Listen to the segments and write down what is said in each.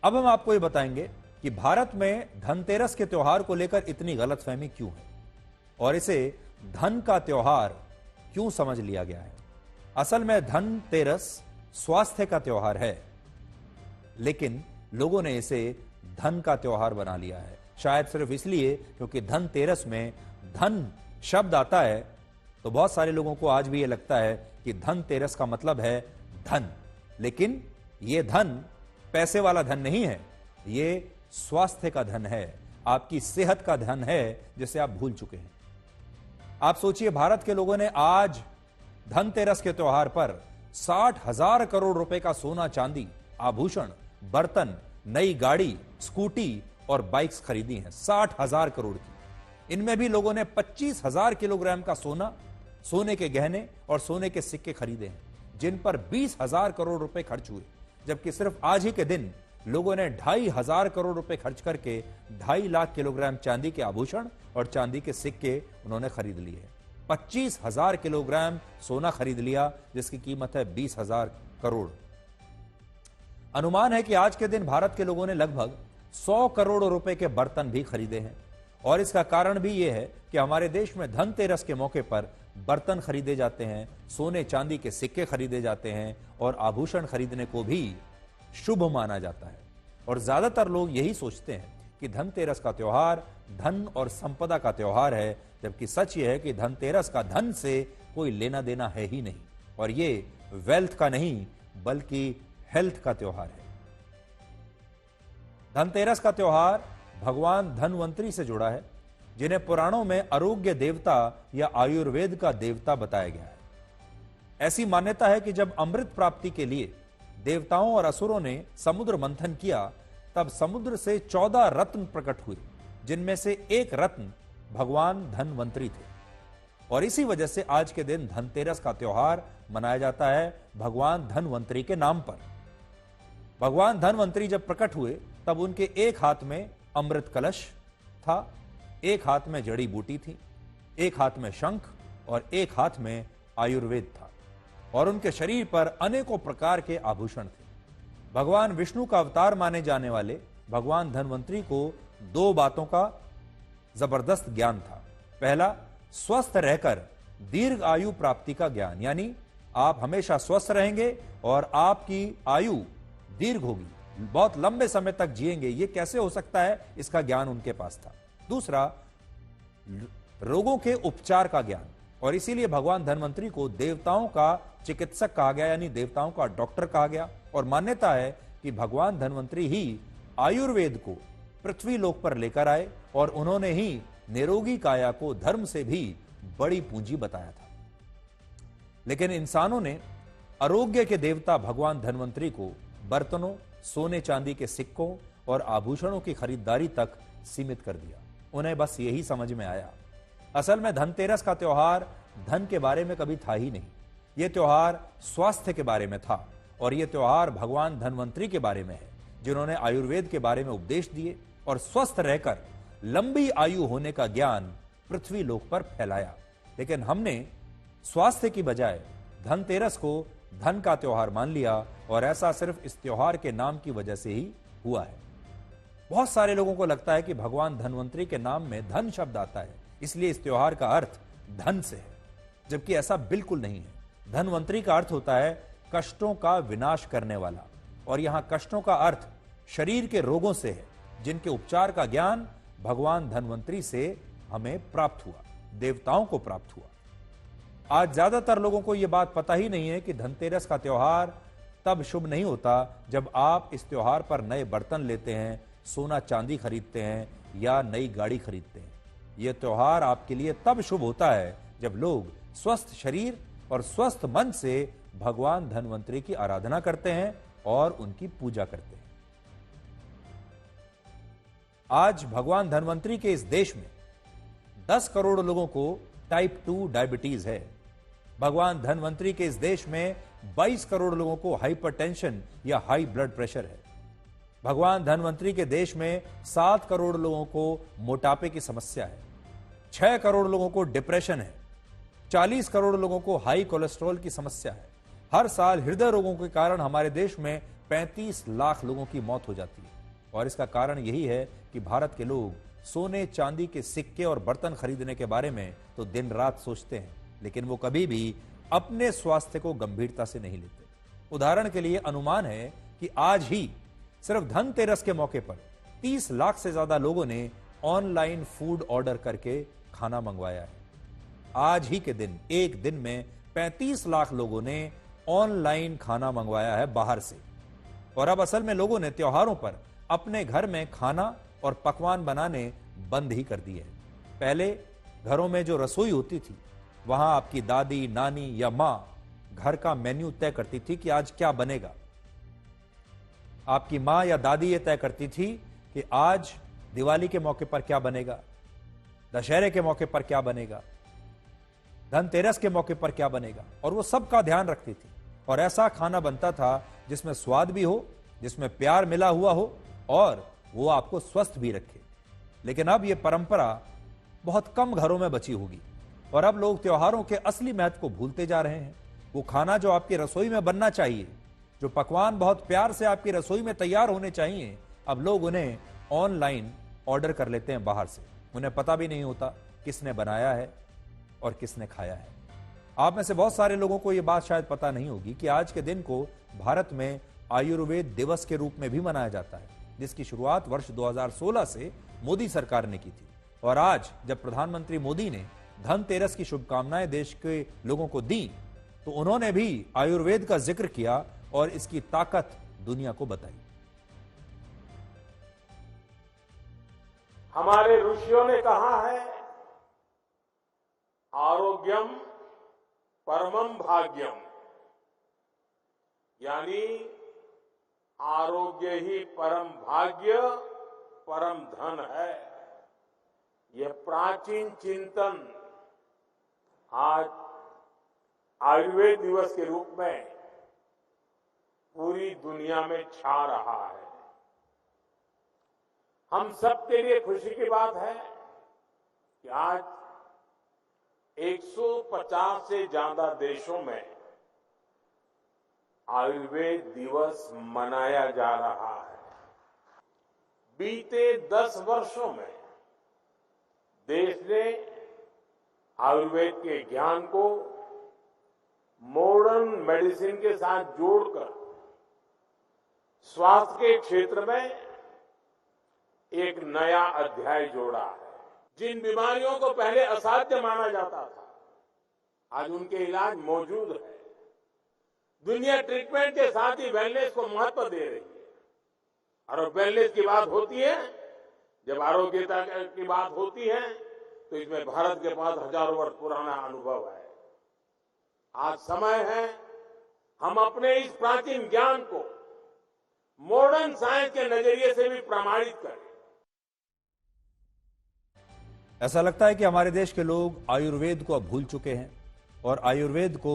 अब हम आपको ये बताएंगे कि भारत में धनतेरस के त्योहार को लेकर इतनी गलतफहमी क्यों है और इसे धन का त्योहार क्यों समझ लिया गया है। असल में धनतेरस स्वास्थ्य का त्योहार है, लेकिन लोगों ने इसे धन का त्योहार बना लिया है। शायद सिर्फ इसलिए क्योंकि धनतेरस में धन शब्द आता है, तो बहुत सारे लोगों को आज भी यह लगता है कि धनतेरस का मतलब है धन। लेकिन यह धन पैसे वाला धन नहीं है, यह स्वास्थ्य का धन है, आपकी सेहत का धन है, जिसे आप भूल चुके हैं। आप सोचिए, भारत के लोगों ने आज धनतेरस के त्योहार पर 60,000 करोड़ रुपए का सोना, चांदी, आभूषण, बर्तन, नई गाड़ी, स्कूटी और बाइक्स खरीदी हैं। 60,000 करोड़ की। इनमें भी लोगों ने 25,000 किलोग्राम का सोना, सोने के गहने और सोने के सिक्के खरीदे हैं, जिन पर 20,000 करोड़ रुपए खर्च हुए। जबकि सिर्फ आज ही के दिन लोगों ने 2,500 करोड़ रुपए खर्च करके 2.5 लाख किलोग्राम चांदी के आभूषण और चांदी के सिक्के उन्होंने खरीद लिए। 25,000 किलोग्राम सोना खरीद लिया, जिसकी कीमत है 20,000 करोड़। अनुमान है कि आज के दिन भारत के लोगों ने लगभग 100 करोड़ रुपए के बर्तन भी खरीदे हैं। और इसका कारण भी यह है कि हमारे देश में धनतेरस के मौके पर बर्तन खरीदे जाते हैं, सोने चांदी के सिक्के खरीदे जाते हैं और आभूषण खरीदने को भी शुभ माना जाता है। और ज्यादातर लोग यही सोचते हैं कि धनतेरस का त्योहार धन और संपदा का त्योहार है, जबकि सच यह है कि धनतेरस का धन से कोई लेना देना है ही नहीं, और ये वेल्थ का नहीं बल्कि हेल्थ का त्योहार है। धनतेरस का त्योहार भगवान धनवंतरी से जुड़ा है, जिन्हें पुराणों में आरोग्य देवता या आयुर्वेद का देवता बताया गया है। ऐसी मान्यता है कि जब अमृत प्राप्ति के लिए देवताओं और असुरों ने समुद्र मंथन किया, तब समुद्र से 14 रत्न प्रकट हुए, जिनमें से एक रत्न भगवान धनवंतरी थे। और इसी वजह से आज के दिन धनतेरस का त्योहार मनाया जाता है भगवान धनवंतरी के नाम पर। भगवान धनवंतरी जब प्रकट हुए, तब उनके एक हाथ में अमृत कलश था, एक हाथ में जड़ी बूटी थी, एक हाथ में शंख और एक हाथ में आयुर्वेद था, और उनके शरीर पर अनेकों प्रकार के आभूषण थे। भगवान विष्णु का अवतार माने जाने वाले भगवान धनवंतरी को 2 बातों का जबरदस्त ज्ञान था। पहला, स्वस्थ रहकर दीर्घ आयु प्राप्ति का ज्ञान, यानी आप हमेशा स्वस्थ रहेंगे और आपकी आयु दीर्घ होगी, बहुत लंबे समय तक जिएंगे। यह कैसे हो सकता है, इसका ज्ञान उनके पास था। दूसरा, रोगों के उपचार का ज्ञान, और इसीलिए भगवान धनवंतरी को देवताओं का चिकित्सक कहा गया, यानी देवताओं का डॉक्टर कहा गया। और मान्यता है कि भगवान धनवंतरी ही आयुर्वेद को पृथ्वी लोक पर लेकर आए, और उन्होंने ही निरोगी काया को धर्म से भी बड़ी पूंजी बताया था। लेकिन इंसानों ने आरोग्य के देवता भगवान धनवंतरी को बर्तनों, सोने चांदी के सिक्कों और आभूषणों की खरीदारी तक सीमित कर दिया। उन्हें बस यही समझ में आया। असल में धनतेरस का त्योहार धन के बारे में कभी था ही नहीं। यह त्योहार स्वास्थ्य के बारे में था, और यह त्योहार भगवान धनवंतरी के बारे में है, जिन्होंने आयुर्वेद के बारे में उपदेश दिए और स्वस्थ रहकर लंबी आयु होने का ज्ञान पृथ्वी लोक पर फैलाया। लेकिन हमने स्वास्थ्य की बजाय धनतेरस को धन का त्योहार मान लिया, और ऐसा सिर्फ इस त्योहार के नाम की वजह से ही हुआ है। बहुत सारे लोगों को लगता है कि भगवान धनवंतरी के नाम में धन शब्द आता है, इसलिए इस त्योहार का अर्थ धन से है, जबकि ऐसा बिल्कुल नहीं है। धनवंतरी का अर्थ होता है कष्टों का विनाश करने वाला, और यहां कष्टों का अर्थ शरीर के रोगों से है, जिनके उपचार का ज्ञान भगवान धनवंतरी से हमें प्राप्त हुआ, देवताओं को प्राप्त हुआ। आज ज्यादातर लोगों को यह बात पता ही नहीं है कि धनतेरस का त्योहार तब शुभ नहीं होता जब आप इस त्योहार पर नए बर्तन लेते हैं, सोना चांदी खरीदते हैं या नई गाड़ी खरीदते हैं। यह त्योहार आपके लिए तब शुभ होता है जब लोग स्वस्थ शरीर और स्वस्थ मन से भगवान धनवंतरी की आराधना करते हैं और उनकी पूजा करते हैं। आज भगवान धनवंतरी के इस देश में 10 करोड़ लोगों को टाइप 2 डायबिटीज है। भगवान धनवंतरी के इस देश में 22 करोड़ लोगों को हाइपरटेंशन या हाई ब्लड प्रेशर है। भगवान धनवंतरी के देश में 7 करोड़ लोगों को मोटापे की समस्या है, 6 करोड़ लोगों को डिप्रेशन है, 40 करोड़ लोगों को हाई कोलेस्ट्रॉल की समस्या है। हर साल हृदय रोगों के कारण हमारे देश में 35 लाख लोगों की मौत हो जाती है। और इसका कारण यही है कि भारत के लोग सोने चांदी के सिक्के और बर्तन खरीदने के बारे में तो दिन रात सोचते हैं, लेकिन वो कभी भी अपने स्वास्थ्य को गंभीरता से नहीं लेते। उदाहरण के लिए अनुमान है कि आज ही सिर्फ धनतेरस के मौके पर 30 लाख से ज्यादा लोगों ने ऑनलाइन फूड ऑर्डर करके खाना मंगवाया है। आज ही के दिन, एक दिन में 35 लाख लोगों ने ऑनलाइन खाना मंगवाया है बाहर से। और अब असल में लोगों ने त्योहारों पर अपने घर में खाना और पकवान बनाने बंद ही कर दिए हैं। पहले घरों में जो रसोई होती थी, वहां आपकी दादी, नानी या मां घर का मेन्यू तय करती थी कि आज क्या बनेगा। आपकी मां या दादी ये तय करती थी कि आज दिवाली के मौके पर क्या बनेगा, दशहरे के मौके पर क्या बनेगा, धनतेरस के मौके पर क्या बनेगा, और वो सबका ध्यान रखती थी। और ऐसा खाना बनता था जिसमें स्वाद भी हो, जिसमें प्यार मिला हुआ हो और वो आपको स्वस्थ भी रखे। लेकिन अब ये परंपरा बहुत कम घरों में बची होगी और अब लोग त्योहारों के असली महत्व को भूलते जा रहे हैं। वो खाना जो आपकी रसोई में बनना चाहिए, जो पकवान बहुत प्यार से आपकी रसोई में तैयार होने चाहिए, अब लोग उन्हें ऑनलाइन ऑर्डर कर लेते हैं बाहर से। उन्हें पता भी नहीं होता किसने बनाया है और किसने खाया है। आप में से बहुत सारे लोगों को यह बात शायद पता नहीं होगी कि आज के दिन को भारत में आयुर्वेद दिवस के रूप में भी मनाया जाता है, जिसकी शुरुआत वर्ष 2016 से मोदी सरकार ने की थी। और आज जब प्रधानमंत्री मोदी ने धनतेरस की शुभकामनाएं देश के लोगों को दी, तो उन्होंने भी आयुर्वेद का जिक्र किया और इसकी ताकत दुनिया को बताई। हमारे ऋषियों ने कहा है, आरोग्यम परमम भाग्यम, यानी आरोग्य ही परम भाग्य, परम धन है। यह प्राचीन चिंतन आज आयुर्वेद दिवस के रूप में पूरी दुनिया में छा रहा है। हम सबके लिए खुशी की बात है कि आज 150 से ज्यादा देशों में आयुर्वेद दिवस मनाया जा रहा है। बीते 10 वर्षों में देश ने आयुर्वेद के ज्ञान को मॉडर्न मेडिसिन के साथ जोड़कर स्वास्थ्य के क्षेत्र में एक नया अध्याय जोड़ा है। जिन बीमारियों को पहले असाध्य माना जाता था, आज उनके इलाज मौजूद है। दुनिया ट्रीटमेंट के साथ ही वेलनेस को महत्व दे रही है। और वेलनेस की बात होती है, जब आरोग्यता की बात होती है, तो इसमें भारत के पास हजारों वर्ष पुराना अनुभव है। आज समय है हम अपने इस प्राचीन ज्ञान को मॉडर्न साइंस के नजरिए से भी प्रमाणित करें। ऐसा लगता है कि हमारे देश के लोग आयुर्वेद को अब भूल चुके हैं और आयुर्वेद को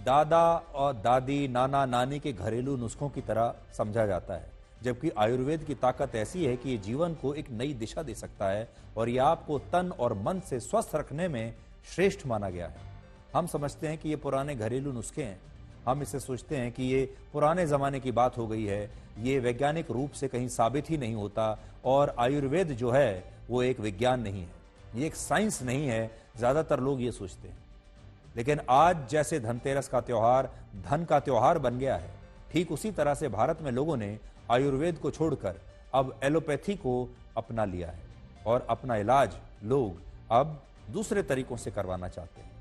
दादा और दादी, नाना नानी के घरेलू नुस्खों की तरह समझा जाता है, जबकि आयुर्वेद की ताकत ऐसी है कि ये जीवन को एक नई दिशा दे सकता है और ये आपको तन और मन से स्वस्थ रखने में श्रेष्ठ माना गया है। हम समझते हैं कि ये पुराने घरेलू नुस्खे हैं, हम इसे सोचते हैं कि ये पुराने जमाने की बात हो गई है, ये वैज्ञानिक रूप से कहीं साबित ही नहीं होता और आयुर्वेद जो है वो एक विज्ञान नहीं है, ये एक साइंस नहीं है। ज्यादातर लोग ये सोचते हैं। लेकिन आज जैसे धनतेरस का त्योहार धन का त्योहार बन गया है, ठीक उसी तरह से भारत में लोगों ने आयुर्वेद को छोड़कर अब एलोपैथी को अपना लिया है और अपना इलाज लोग अब दूसरे तरीकों से करवाना चाहते हैं।